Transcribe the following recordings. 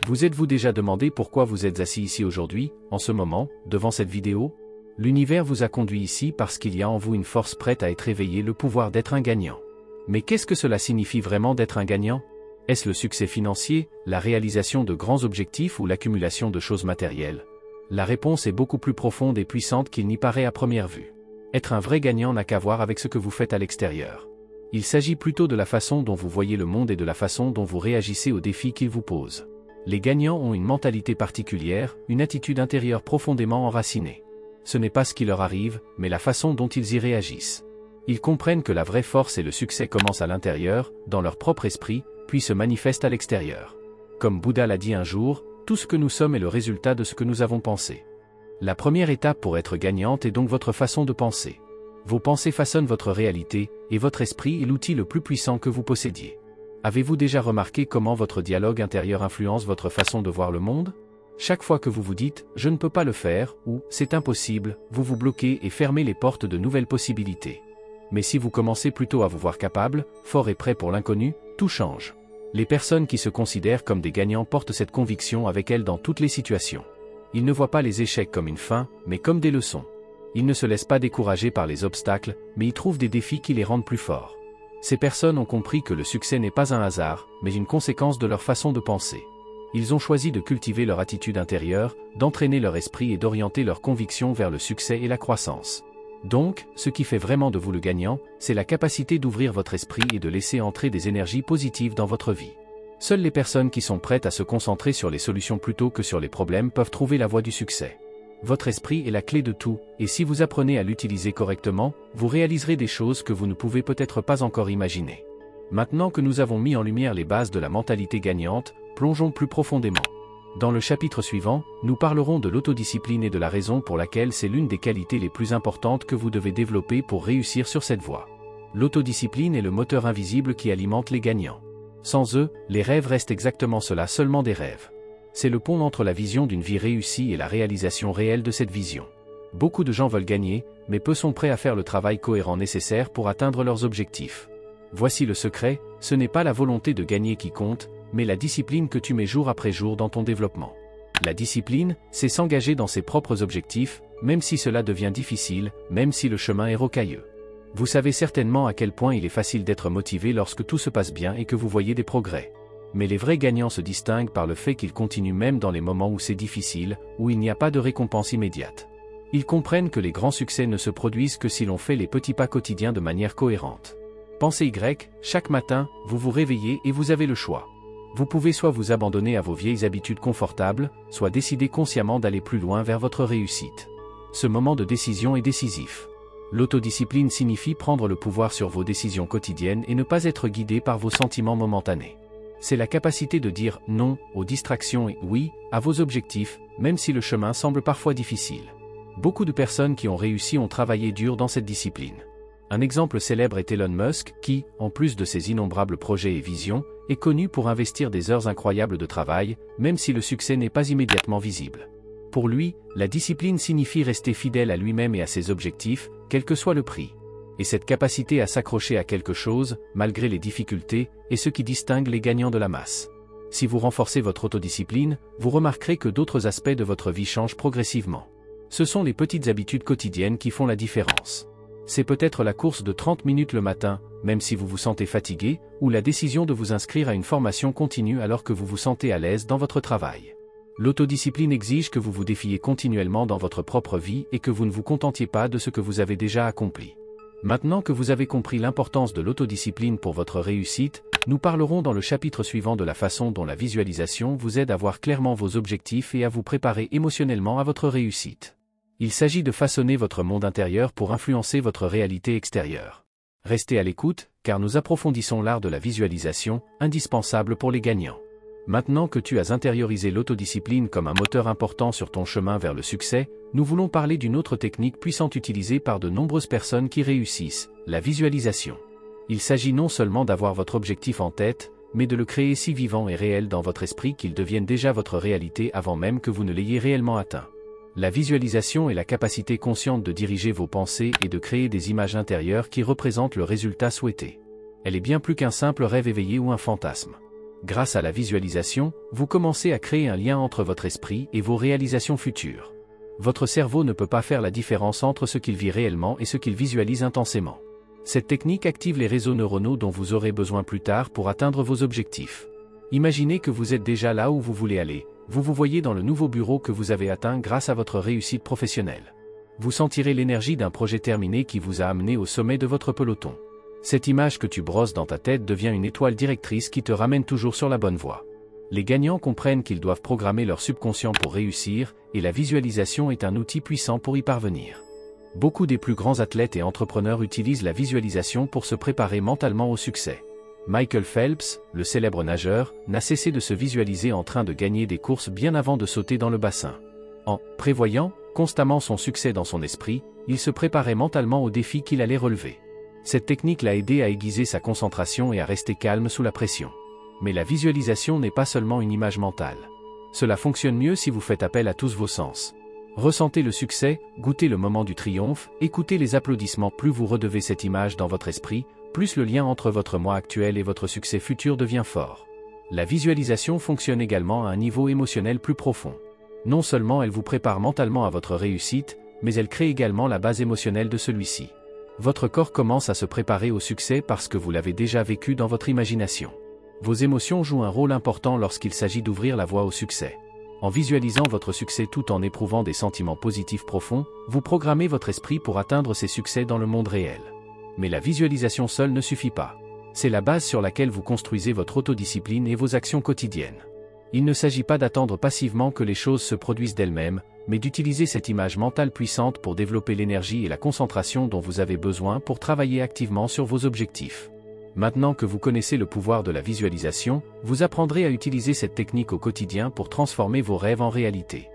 Vous êtes-vous déjà demandé pourquoi vous êtes assis ici aujourd'hui, en ce moment, devant cette vidéo? L'univers vous a conduit ici parce qu'il y a en vous une force prête à être éveillée, le pouvoir d'être un gagnant. Mais qu'est-ce que cela signifie vraiment d'être un gagnant? Est-ce le succès financier, la réalisation de grands objectifs ou l'accumulation de choses matérielles? La réponse est beaucoup plus profonde et puissante qu'il n'y paraît à première vue. Être un vrai gagnant n'a qu'à voir avec ce que vous faites à l'extérieur. Il s'agit plutôt de la façon dont vous voyez le monde et de la façon dont vous réagissez aux défis qu'il vous pose. Les gagnants ont une mentalité particulière, une attitude intérieure profondément enracinée. Ce n'est pas ce qui leur arrive, mais la façon dont ils y réagissent. Ils comprennent que la vraie force et le succès commencent à l'intérieur, dans leur propre esprit, puis se manifestent à l'extérieur. Comme Bouddha l'a dit un jour, tout ce que nous sommes est le résultat de ce que nous avons pensé. La première étape pour être gagnante est donc votre façon de penser. Vos pensées façonnent votre réalité, et votre esprit est l'outil le plus puissant que vous possédiez. Avez-vous déjà remarqué comment votre dialogue intérieur influence votre façon de voir le monde? Chaque fois que vous vous dites « je ne peux pas le faire » ou « c'est impossible », vous vous bloquez et fermez les portes de nouvelles possibilités. Mais si vous commencez plutôt à vous voir capable, fort et prêt pour l'inconnu, tout change. Les personnes qui se considèrent comme des gagnants portent cette conviction avec elles dans toutes les situations. Ils ne voient pas les échecs comme une fin, mais comme des leçons. Ils ne se laissent pas décourager par les obstacles, mais y trouvent des défis qui les rendent plus forts. Ces personnes ont compris que le succès n'est pas un hasard, mais une conséquence de leur façon de penser. Ils ont choisi de cultiver leur attitude intérieure, d'entraîner leur esprit et d'orienter leurs convictions vers le succès et la croissance. Donc, ce qui fait vraiment de vous le gagnant, c'est la capacité d'ouvrir votre esprit et de laisser entrer des énergies positives dans votre vie. Seules les personnes qui sont prêtes à se concentrer sur les solutions plutôt que sur les problèmes peuvent trouver la voie du succès. Votre esprit est la clé de tout, et si vous apprenez à l'utiliser correctement, vous réaliserez des choses que vous ne pouvez peut-être pas encore imaginer. Maintenant que nous avons mis en lumière les bases de la mentalité gagnante, plongeons plus profondément. Dans le chapitre suivant, nous parlerons de l'autodiscipline et de la raison pour laquelle c'est l'une des qualités les plus importantes que vous devez développer pour réussir sur cette voie. L'autodiscipline est le moteur invisible qui alimente les gagnants. Sans eux, les rêves restent exactement cela, seulement des rêves. C'est le pont entre la vision d'une vie réussie et la réalisation réelle de cette vision. Beaucoup de gens veulent gagner, mais peu sont prêts à faire le travail cohérent nécessaire pour atteindre leurs objectifs. Voici le secret, ce n'est pas la volonté de gagner qui compte, mais la discipline que tu mets jour après jour dans ton développement. La discipline, c'est s'engager dans ses propres objectifs, même si cela devient difficile, même si le chemin est rocailleux. Vous savez certainement à quel point il est facile d'être motivé lorsque tout se passe bien et que vous voyez des progrès. Mais les vrais gagnants se distinguent par le fait qu'ils continuent même dans les moments où c'est difficile, où il n'y a pas de récompense immédiate. Ils comprennent que les grands succès ne se produisent que si l'on fait les petits pas quotidiens de manière cohérente. Pensez Y, chaque matin, vous vous réveillez et vous avez le choix. Vous pouvez soit vous abandonner à vos vieilles habitudes confortables, soit décider consciemment d'aller plus loin vers votre réussite. Ce moment de décision est décisif. L'autodiscipline signifie prendre le pouvoir sur vos décisions quotidiennes et ne pas être guidé par vos sentiments momentanés. C'est la capacité de dire non aux distractions et oui à vos objectifs, même si le chemin semble parfois difficile. Beaucoup de personnes qui ont réussi ont travaillé dur dans cette discipline. Un exemple célèbre est Elon Musk qui, en plus de ses innombrables projets et visions, est connu pour investir des heures incroyables de travail, même si le succès n'est pas immédiatement visible. Pour lui, la discipline signifie rester fidèle à lui-même et à ses objectifs, quel que soit le prix. Et cette capacité à s'accrocher à quelque chose, malgré les difficultés, est ce qui distingue les gagnants de la masse. Si vous renforcez votre autodiscipline, vous remarquerez que d'autres aspects de votre vie changent progressivement. Ce sont les petites habitudes quotidiennes qui font la différence. C'est peut-être la course de 30 minutes le matin, même si vous vous sentez fatigué, ou la décision de vous inscrire à une formation continue alors que vous vous sentez à l'aise dans votre travail. L'autodiscipline exige que vous vous défiez continuellement dans votre propre vie et que vous ne vous contentiez pas de ce que vous avez déjà accompli. Maintenant que vous avez compris l'importance de l'autodiscipline pour votre réussite, nous parlerons dans le chapitre suivant de la façon dont la visualisation vous aide à voir clairement vos objectifs et à vous préparer émotionnellement à votre réussite. Il s'agit de façonner votre monde intérieur pour influencer votre réalité extérieure. Restez à l'écoute, car nous approfondissons l'art de la visualisation, indispensable pour les gagnants. Maintenant que tu as intériorisé l'autodiscipline comme un moteur important sur ton chemin vers le succès, nous voulons parler d'une autre technique puissante utilisée par de nombreuses personnes qui réussissent, la visualisation. Il s'agit non seulement d'avoir votre objectif en tête, mais de le créer si vivant et réel dans votre esprit qu'il devienne déjà votre réalité avant même que vous ne l'ayez réellement atteint. La visualisation est la capacité consciente de diriger vos pensées et de créer des images intérieures qui représentent le résultat souhaité. Elle est bien plus qu'un simple rêve éveillé ou un fantasme. Grâce à la visualisation, vous commencez à créer un lien entre votre esprit et vos réalisations futures. Votre cerveau ne peut pas faire la différence entre ce qu'il vit réellement et ce qu'il visualise intensément. Cette technique active les réseaux neuronaux dont vous aurez besoin plus tard pour atteindre vos objectifs. Imaginez que vous êtes déjà là où vous voulez aller, vous vous voyez dans le nouveau bureau que vous avez atteint grâce à votre réussite professionnelle. Vous sentirez l'énergie d'un projet terminé qui vous a amené au sommet de votre peloton. Cette image que tu brosses dans ta tête devient une étoile directrice qui te ramène toujours sur la bonne voie. Les gagnants comprennent qu'ils doivent programmer leur subconscient pour réussir, et la visualisation est un outil puissant pour y parvenir. Beaucoup des plus grands athlètes et entrepreneurs utilisent la visualisation pour se préparer mentalement au succès. Michael Phelps, le célèbre nageur, n'a cessé de se visualiser en train de gagner des courses bien avant de sauter dans le bassin. En prévoyant constamment son succès dans son esprit, il se préparait mentalement aux défis qu'il allait relever. Cette technique l'a aidé à aiguiser sa concentration et à rester calme sous la pression. Mais la visualisation n'est pas seulement une image mentale. Cela fonctionne mieux si vous faites appel à tous vos sens. Ressentez le succès, goûtez le moment du triomphe, écoutez les applaudissements. Plus vous redevez cette image dans votre esprit, plus le lien entre votre moi actuel et votre succès futur devient fort. La visualisation fonctionne également à un niveau émotionnel plus profond. Non seulement elle vous prépare mentalement à votre réussite, mais elle crée également la base émotionnelle de celui-ci. Votre corps commence à se préparer au succès parce que vous l'avez déjà vécu dans votre imagination. Vos émotions jouent un rôle important lorsqu'il s'agit d'ouvrir la voie au succès. En visualisant votre succès tout en éprouvant des sentiments positifs profonds, vous programmez votre esprit pour atteindre ces succès dans le monde réel. Mais la visualisation seule ne suffit pas. C'est la base sur laquelle vous construisez votre autodiscipline et vos actions quotidiennes. Il ne s'agit pas d'attendre passivement que les choses se produisent d'elles-mêmes, mais d'utiliser cette image mentale puissante pour développer l'énergie et la concentration dont vous avez besoin pour travailler activement sur vos objectifs. Maintenant que vous connaissez le pouvoir de la visualisation, vous apprendrez à utiliser cette technique au quotidien pour transformer vos rêves en réalité.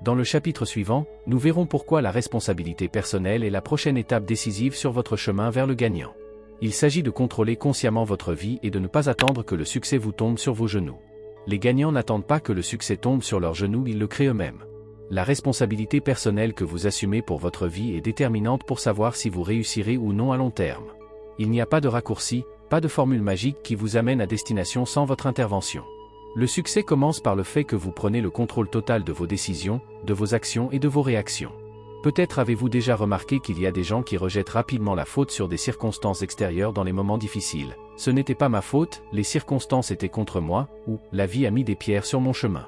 Dans le chapitre suivant, nous verrons pourquoi la responsabilité personnelle est la prochaine étape décisive sur votre chemin vers le gagnant. Il s'agit de contrôler consciemment votre vie et de ne pas attendre que le succès vous tombe sur vos genoux. Les gagnants n'attendent pas que le succès tombe sur leurs genoux, ils le créent eux-mêmes. La responsabilité personnelle que vous assumez pour votre vie est déterminante pour savoir si vous réussirez ou non à long terme. Il n'y a pas de raccourci, pas de formule magique qui vous amène à destination sans votre intervention. Le succès commence par le fait que vous prenez le contrôle total de vos décisions, de vos actions et de vos réactions. Peut-être avez-vous déjà remarqué qu'il y a des gens qui rejettent rapidement la faute sur des circonstances extérieures dans les moments difficiles. Ce n'était pas ma faute, les circonstances étaient contre moi, ou la vie a mis des pierres sur mon chemin.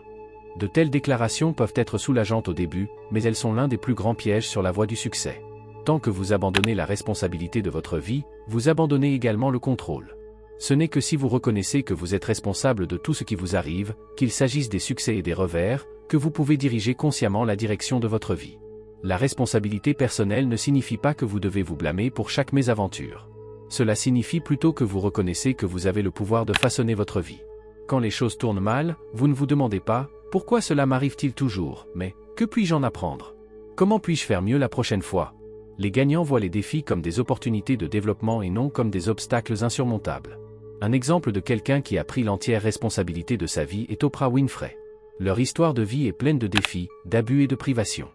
De telles déclarations peuvent être soulageantes au début, mais elles sont l'un des plus grands pièges sur la voie du succès. Tant que vous abandonnez la responsabilité de votre vie, vous abandonnez également le contrôle. Ce n'est que si vous reconnaissez que vous êtes responsable de tout ce qui vous arrive, qu'il s'agisse des succès et des revers, que vous pouvez diriger consciemment la direction de votre vie. La responsabilité personnelle ne signifie pas que vous devez vous blâmer pour chaque mésaventure. Cela signifie plutôt que vous reconnaissez que vous avez le pouvoir de façonner votre vie. Quand les choses tournent mal, vous ne vous demandez pas « Pourquoi cela m'arrive-t-il toujours ?» mais « Que puis-je en apprendre ? Comment puis-je faire mieux la prochaine fois ?» Les gagnants voient les défis comme des opportunités de développement et non comme des obstacles insurmontables. Un exemple de quelqu'un qui a pris l'entière responsabilité de sa vie est Oprah Winfrey. Leur histoire de vie est pleine de défis, d'abus et de privations.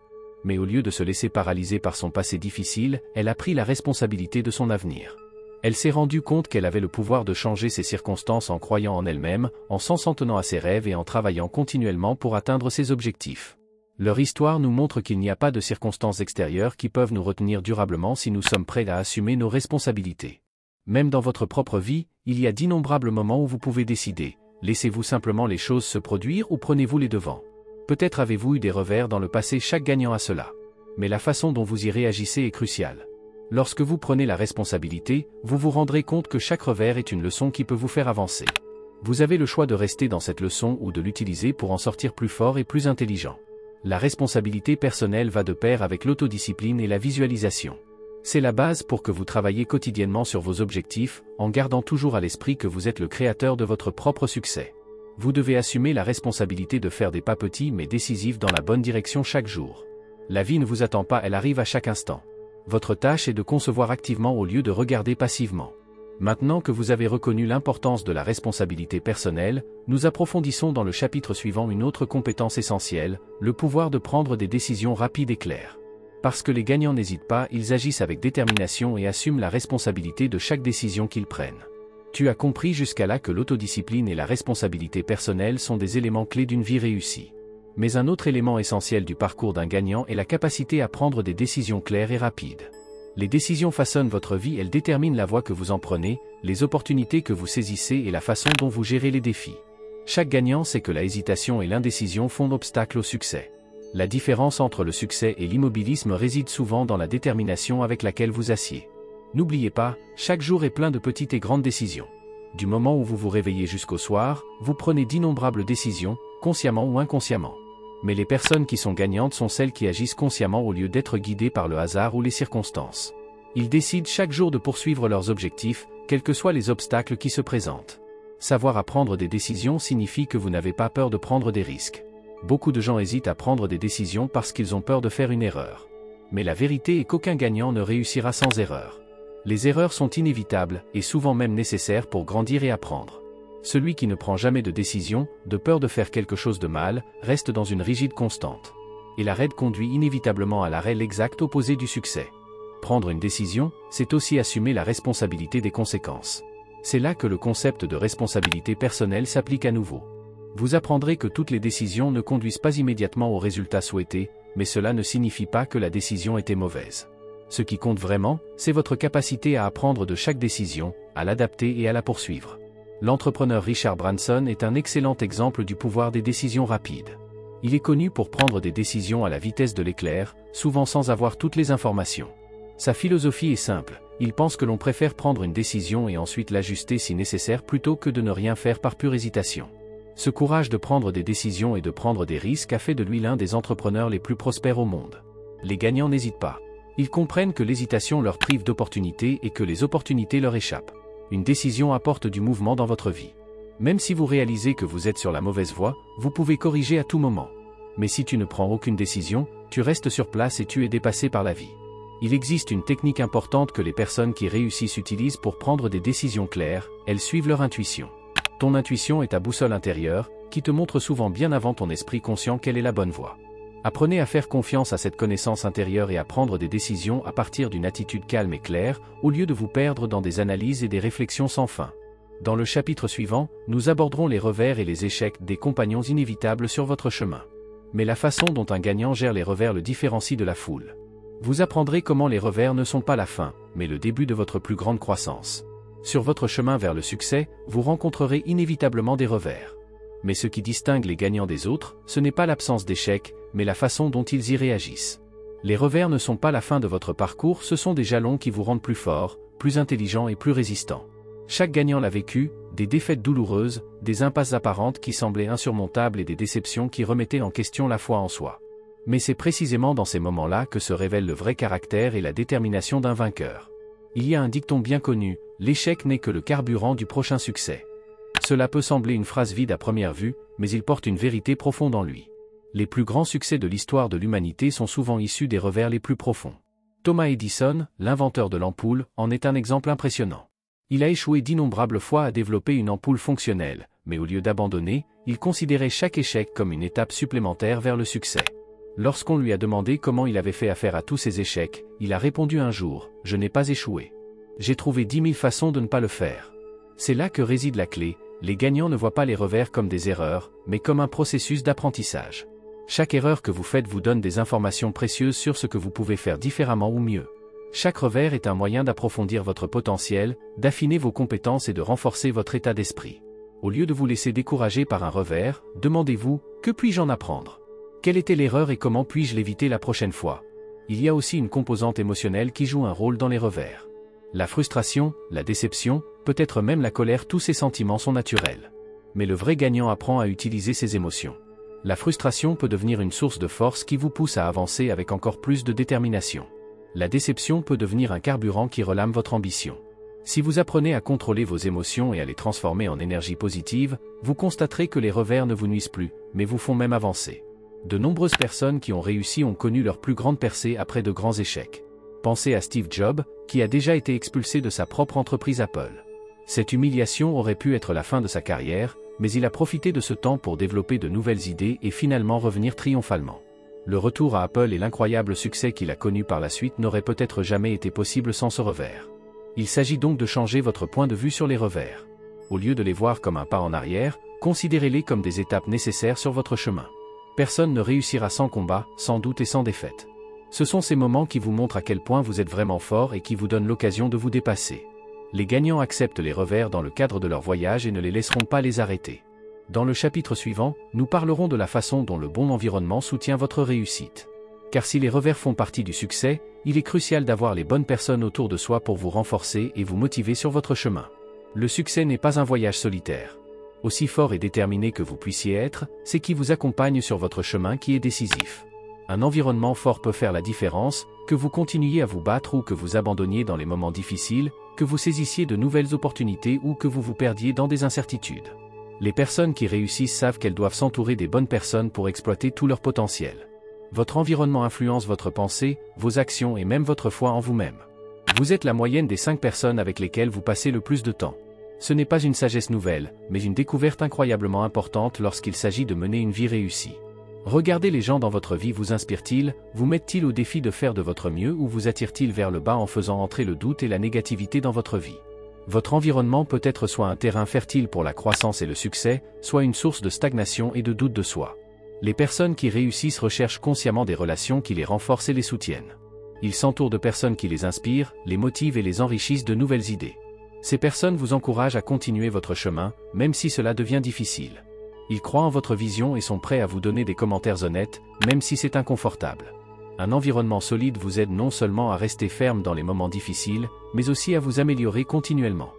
Mais au lieu de se laisser paralyser par son passé difficile, elle a pris la responsabilité de son avenir. Elle s'est rendue compte qu'elle avait le pouvoir de changer ses circonstances en croyant en elle-même, en s'en tenant à ses rêves et en travaillant continuellement pour atteindre ses objectifs. Leur histoire nous montre qu'il n'y a pas de circonstances extérieures qui peuvent nous retenir durablement si nous sommes prêts à assumer nos responsabilités. Même dans votre propre vie, il y a d'innombrables moments où vous pouvez décider, laissez-vous simplement les choses se produire ou prenez-vous les devants. Peut-être avez-vous eu des revers dans le passé, chaque gagnant a cela. Mais la façon dont vous y réagissez est cruciale. Lorsque vous prenez la responsabilité, vous vous rendrez compte que chaque revers est une leçon qui peut vous faire avancer. Vous avez le choix de rester dans cette leçon ou de l'utiliser pour en sortir plus fort et plus intelligent. La responsabilité personnelle va de pair avec l'autodiscipline et la visualisation. C'est la base pour que vous travailliez quotidiennement sur vos objectifs, en gardant toujours à l'esprit que vous êtes le créateur de votre propre succès. Vous devez assumer la responsabilité de faire des pas petits mais décisifs dans la bonne direction chaque jour. La vie ne vous attend pas, elle arrive à chaque instant. Votre tâche est de concevoir activement au lieu de regarder passivement. Maintenant que vous avez reconnu l'importance de la responsabilité personnelle, nous approfondissons dans le chapitre suivant une autre compétence essentielle, le pouvoir de prendre des décisions rapides et claires. Parce que les gagnants n'hésitent pas, ils agissent avec détermination et assument la responsabilité de chaque décision qu'ils prennent. Tu as compris jusqu'à là que l'autodiscipline et la responsabilité personnelle sont des éléments clés d'une vie réussie. Mais un autre élément essentiel du parcours d'un gagnant est la capacité à prendre des décisions claires et rapides. Les décisions façonnent votre vie, elles déterminent la voie que vous en prenez, les opportunités que vous saisissez et la façon dont vous gérez les défis. Chaque gagnant sait que la hésitation et l'indécision font obstacle au succès. La différence entre le succès et l'immobilisme réside souvent dans la détermination avec laquelle vous assiez. N'oubliez pas, chaque jour est plein de petites et grandes décisions. Du moment où vous vous réveillez jusqu'au soir, vous prenez d'innombrables décisions, consciemment ou inconsciemment. Mais les personnes qui sont gagnantes sont celles qui agissent consciemment au lieu d'être guidées par le hasard ou les circonstances. Ils décident chaque jour de poursuivre leurs objectifs, quels que soient les obstacles qui se présentent. Savoir à prendre des décisions signifie que vous n'avez pas peur de prendre des risques. Beaucoup de gens hésitent à prendre des décisions parce qu'ils ont peur de faire une erreur. Mais la vérité est qu'aucun gagnant ne réussira sans erreur. Les erreurs sont inévitables, et souvent même nécessaires pour grandir et apprendre. Celui qui ne prend jamais de décision, de peur de faire quelque chose de mal, reste dans une rigide constante. Et la raide conduit inévitablement à l'arrêt, l'exact opposé du succès. Prendre une décision, c'est aussi assumer la responsabilité des conséquences. C'est là que le concept de responsabilité personnelle s'applique à nouveau. Vous apprendrez que toutes les décisions ne conduisent pas immédiatement au résultat souhaité, mais cela ne signifie pas que la décision était mauvaise. Ce qui compte vraiment, c'est votre capacité à apprendre de chaque décision, à l'adapter et à la poursuivre. L'entrepreneur Richard Branson est un excellent exemple du pouvoir des décisions rapides. Il est connu pour prendre des décisions à la vitesse de l'éclair, souvent sans avoir toutes les informations. Sa philosophie est simple, il pense que l'on préfère prendre une décision et ensuite l'ajuster si nécessaire plutôt que de ne rien faire par pure hésitation. Ce courage de prendre des décisions et de prendre des risques a fait de lui l'un des entrepreneurs les plus prospères au monde. Les gagnants n'hésitent pas. Ils comprennent que l'hésitation leur prive d'opportunités et que les opportunités leur échappent. Une décision apporte du mouvement dans votre vie. Même si vous réalisez que vous êtes sur la mauvaise voie, vous pouvez corriger à tout moment. Mais si tu ne prends aucune décision, tu restes sur place et tu es dépassé par la vie. Il existe une technique importante que les personnes qui réussissent utilisent pour prendre des décisions claires, elles suivent leur intuition. Ton intuition est ta boussole intérieure, qui te montre souvent bien avant ton esprit conscient quelle est la bonne voie. Apprenez à faire confiance à cette connaissance intérieure et à prendre des décisions à partir d'une attitude calme et claire, au lieu de vous perdre dans des analyses et des réflexions sans fin. Dans le chapitre suivant, nous aborderons les revers et les échecs des compagnons inévitables sur votre chemin. Mais la façon dont un gagnant gère les revers le différencie de la foule. Vous apprendrez comment les revers ne sont pas la fin, mais le début de votre plus grande croissance. Sur votre chemin vers le succès, vous rencontrerez inévitablement des revers. Mais ce qui distingue les gagnants des autres, ce n'est pas l'absence d'échecs, mais la façon dont ils y réagissent. Les revers ne sont pas la fin de votre parcours, ce sont des jalons qui vous rendent plus fort, plus intelligent et plus résistant. Chaque gagnant l'a vécu, des défaites douloureuses, des impasses apparentes qui semblaient insurmontables et des déceptions qui remettaient en question la foi en soi. Mais c'est précisément dans ces moments-là que se révèle le vrai caractère et la détermination d'un vainqueur. Il y a un dicton bien connu, l'échec n'est que le carburant du prochain succès. Cela peut sembler une phrase vide à première vue, mais il porte une vérité profonde en lui. Les plus grands succès de l'histoire de l'humanité sont souvent issus des revers les plus profonds. Thomas Edison, l'inventeur de l'ampoule, en est un exemple impressionnant. Il a échoué d'innombrables fois à développer une ampoule fonctionnelle, mais au lieu d'abandonner, il considérait chaque échec comme une étape supplémentaire vers le succès. Lorsqu'on lui a demandé comment il avait fait affaire à tous ces échecs, il a répondu un jour, « Je n'ai pas échoué. J'ai trouvé 10 000 façons de ne pas le faire. » C'est là que réside la clé, les gagnants ne voient pas les revers comme des erreurs, mais comme un processus d'apprentissage. Chaque erreur que vous faites vous donne des informations précieuses sur ce que vous pouvez faire différemment ou mieux. Chaque revers est un moyen d'approfondir votre potentiel, d'affiner vos compétences et de renforcer votre état d'esprit. Au lieu de vous laisser décourager par un revers, demandez-vous, que puis-je en apprendre ? Quelle était l'erreur et comment puis-je l'éviter la prochaine fois ? Il y a aussi une composante émotionnelle qui joue un rôle dans les revers. La frustration, la déception, peut-être même la colère, tous ces sentiments sont naturels. Mais le vrai gagnant apprend à utiliser ses émotions. La frustration peut devenir une source de force qui vous pousse à avancer avec encore plus de détermination. La déception peut devenir un carburant qui relâme votre ambition. Si vous apprenez à contrôler vos émotions et à les transformer en énergie positive, vous constaterez que les revers ne vous nuisent plus, mais vous font même avancer. De nombreuses personnes qui ont réussi ont connu leur plus grande percée après de grands échecs. Pensez à Steve Jobs, qui a déjà été expulsé de sa propre entreprise Apple. Cette humiliation aurait pu être la fin de sa carrière, mais il a profité de ce temps pour développer de nouvelles idées et finalement revenir triomphalement. Le retour à Apple et l'incroyable succès qu'il a connu par la suite n'auraient peut-être jamais été possibles sans ce revers. Il s'agit donc de changer votre point de vue sur les revers. Au lieu de les voir comme un pas en arrière, considérez-les comme des étapes nécessaires sur votre chemin. Personne ne réussira sans combat, sans doute et sans défaite. Ce sont ces moments qui vous montrent à quel point vous êtes vraiment fort et qui vous donnent l'occasion de vous dépasser. Les gagnants acceptent les revers dans le cadre de leur voyage et ne les laisseront pas les arrêter. Dans le chapitre suivant, nous parlerons de la façon dont le bon environnement soutient votre réussite. Car si les revers font partie du succès, il est crucial d'avoir les bonnes personnes autour de soi pour vous renforcer et vous motiver sur votre chemin. Le succès n'est pas un voyage solitaire. Aussi fort et déterminé que vous puissiez être, c'est qui vous accompagne sur votre chemin qui est décisif. Un environnement fort peut faire la différence, que vous continuiez à vous battre ou que vous abandonniez dans les moments difficiles, que vous saisissiez de nouvelles opportunités ou que vous vous perdiez dans des incertitudes. Les personnes qui réussissent savent qu'elles doivent s'entourer des bonnes personnes pour exploiter tout leur potentiel. Votre environnement influence votre pensée, vos actions et même votre foi en vous-même. Vous êtes la moyenne des 5 personnes avec lesquelles vous passez le plus de temps. Ce n'est pas une sagesse nouvelle, mais une découverte incroyablement importante lorsqu'il s'agit de mener une vie réussie. Regardez les gens dans votre vie vous inspirent-ils, vous mettent-ils au défi de faire de votre mieux ou vous attirent-ils vers le bas en faisant entrer le doute et la négativité dans votre vie? Votre environnement peut être soit un terrain fertile pour la croissance et le succès, soit une source de stagnation et de doute de soi. Les personnes qui réussissent recherchent consciemment des relations qui les renforcent et les soutiennent. Ils s'entourent de personnes qui les inspirent, les motivent et les enrichissent de nouvelles idées. Ces personnes vous encouragent à continuer votre chemin, même si cela devient difficile. Ils croient en votre vision et sont prêts à vous donner des commentaires honnêtes, même si c'est inconfortable. Un environnement solide vous aide non seulement à rester ferme dans les moments difficiles, mais aussi à vous améliorer continuellement.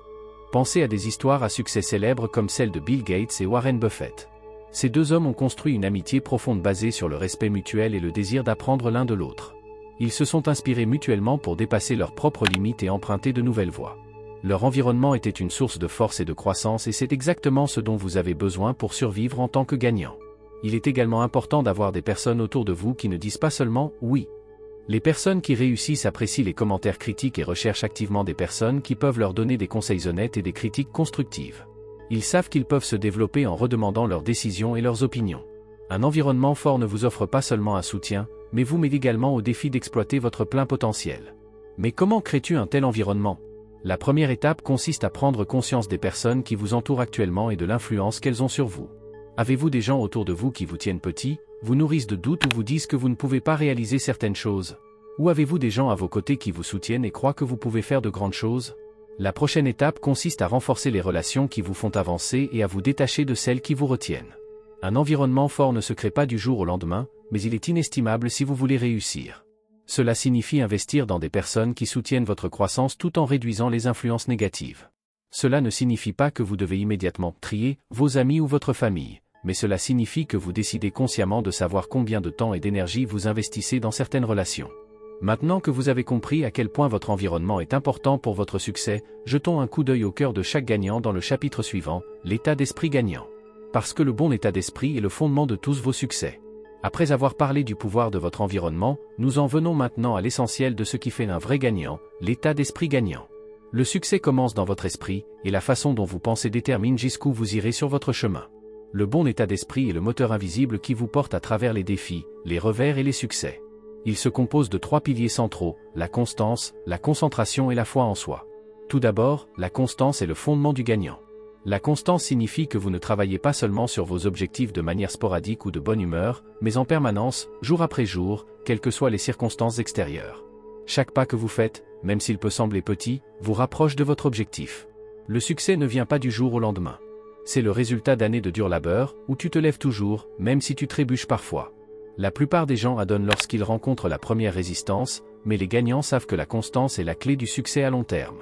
Pensez à des histoires à succès célèbres comme celle de Bill Gates et Warren Buffett. Ces 2 hommes ont construit une amitié profonde basée sur le respect mutuel et le désir d'apprendre l'un de l'autre. Ils se sont inspirés mutuellement pour dépasser leurs propres limites et emprunter de nouvelles voies. Leur environnement était une source de force et de croissance et c'est exactement ce dont vous avez besoin pour survivre en tant que gagnant. Il est également important d'avoir des personnes autour de vous qui ne disent pas seulement « oui ». Les personnes qui réussissent apprécient les commentaires critiques et recherchent activement des personnes qui peuvent leur donner des conseils honnêtes et des critiques constructives. Ils savent qu'ils peuvent se développer en redemandant leurs décisions et leurs opinions. Un environnement fort ne vous offre pas seulement un soutien, mais vous met également au défi d'exploiter votre plein potentiel. Mais comment crées-tu un tel environnement ? La première étape consiste à prendre conscience des personnes qui vous entourent actuellement et de l'influence qu'elles ont sur vous. Avez-vous des gens autour de vous qui vous tiennent petit, vous nourrissent de doutes ou vous disent que vous ne pouvez pas réaliser certaines choses? Ou avez-vous des gens à vos côtés qui vous soutiennent et croient que vous pouvez faire de grandes choses? La prochaine étape consiste à renforcer les relations qui vous font avancer et à vous détacher de celles qui vous retiennent. Un environnement fort ne se crée pas du jour au lendemain, mais il est inestimable si vous voulez réussir. Cela signifie investir dans des personnes qui soutiennent votre croissance tout en réduisant les influences négatives. Cela ne signifie pas que vous devez immédiatement trier vos amis ou votre famille, mais cela signifie que vous décidez consciemment de savoir combien de temps et d'énergie vous investissez dans certaines relations. Maintenant que vous avez compris à quel point votre environnement est important pour votre succès, jetons un coup d'œil au cœur de chaque gagnant dans le chapitre suivant, l'état d'esprit gagnant. Parce que le bon état d'esprit est le fondement de tous vos succès. Après avoir parlé du pouvoir de votre environnement, nous en venons maintenant à l'essentiel de ce qui fait un vrai gagnant, l'état d'esprit gagnant. Le succès commence dans votre esprit, et la façon dont vous pensez détermine jusqu'où vous irez sur votre chemin. Le bon état d'esprit est le moteur invisible qui vous porte à travers les défis, les revers et les succès. Il se compose de 3 piliers centraux, la constance, la concentration et la foi en soi. Tout d'abord, la constance est le fondement du gagnant. La constance signifie que vous ne travaillez pas seulement sur vos objectifs de manière sporadique ou de bonne humeur, mais en permanence, jour après jour, quelles que soient les circonstances extérieures. Chaque pas que vous faites, même s'il peut sembler petit, vous rapproche de votre objectif. Le succès ne vient pas du jour au lendemain. C'est le résultat d'années de dur labeur, où tu te lèves toujours, même si tu trébuches parfois. La plupart des gens adonnent lorsqu'ils rencontrent la première résistance, mais les gagnants savent que la constance est la clé du succès à long terme.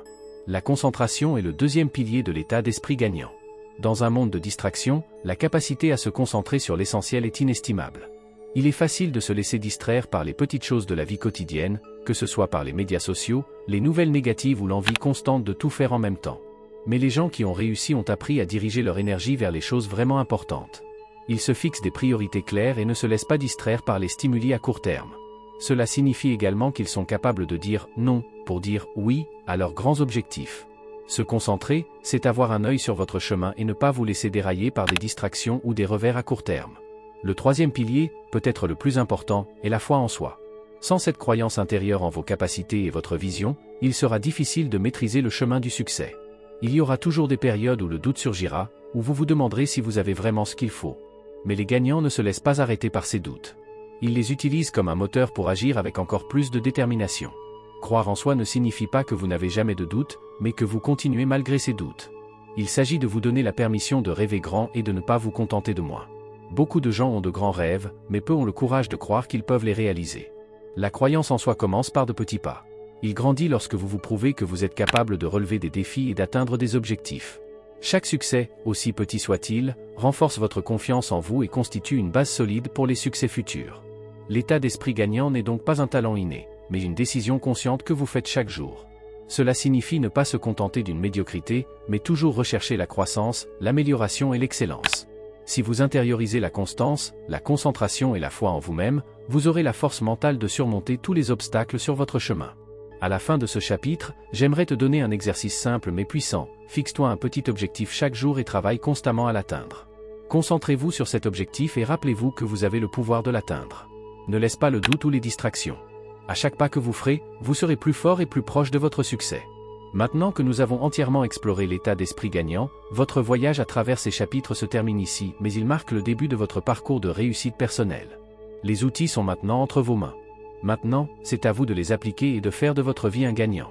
La concentration est le deuxième pilier de l'état d'esprit gagnant. Dans un monde de distraction, la capacité à se concentrer sur l'essentiel est inestimable. Il est facile de se laisser distraire par les petites choses de la vie quotidienne, que ce soit par les médias sociaux, les nouvelles négatives ou l'envie constante de tout faire en même temps. Mais les gens qui ont réussi ont appris à diriger leur énergie vers les choses vraiment importantes. Ils se fixent des priorités claires et ne se laissent pas distraire par les stimuli à court terme. Cela signifie également qu'ils sont capables de dire « non » pour dire « oui » à leurs grands objectifs. Se concentrer, c'est avoir un œil sur votre chemin et ne pas vous laisser dérailler par des distractions ou des revers à court terme. Le troisième pilier, peut-être le plus important, est la foi en soi. Sans cette croyance intérieure en vos capacités et votre vision, il sera difficile de maîtriser le chemin du succès. Il y aura toujours des périodes où le doute surgira, où vous vous demanderez si vous avez vraiment ce qu'il faut. Mais les gagnants ne se laissent pas arrêter par ces doutes. Ils les utilisent comme un moteur pour agir avec encore plus de détermination. Croire en soi ne signifie pas que vous n'avez jamais de doute, mais que vous continuez malgré ces doutes. Il s'agit de vous donner la permission de rêver grand et de ne pas vous contenter de moins. Beaucoup de gens ont de grands rêves, mais peu ont le courage de croire qu'ils peuvent les réaliser. La croyance en soi commence par de petits pas. Il grandit lorsque vous vous prouvez que vous êtes capable de relever des défis et d'atteindre des objectifs. Chaque succès, aussi petit soit-il, renforce votre confiance en vous et constitue une base solide pour les succès futurs. L'état d'esprit gagnant n'est donc pas un talent inné, mais une décision consciente que vous faites chaque jour. Cela signifie ne pas se contenter d'une médiocrité, mais toujours rechercher la croissance, l'amélioration et l'excellence. Si vous intériorisez la constance, la concentration et la foi en vous-même, vous aurez la force mentale de surmonter tous les obstacles sur votre chemin. À la fin de ce chapitre, j'aimerais te donner un exercice simple mais puissant. Fixe-toi un petit objectif chaque jour et travaille constamment à l'atteindre. Concentrez-vous sur cet objectif et rappelez-vous que vous avez le pouvoir de l'atteindre. Ne laisse pas le doute ou les distractions. À chaque pas que vous ferez, vous serez plus fort et plus proche de votre succès. Maintenant que nous avons entièrement exploré l'état d'esprit gagnant, votre voyage à travers ces chapitres se termine ici, mais il marque le début de votre parcours de réussite personnelle. Les outils sont maintenant entre vos mains. Maintenant, c'est à vous de les appliquer et de faire de votre vie un gagnant.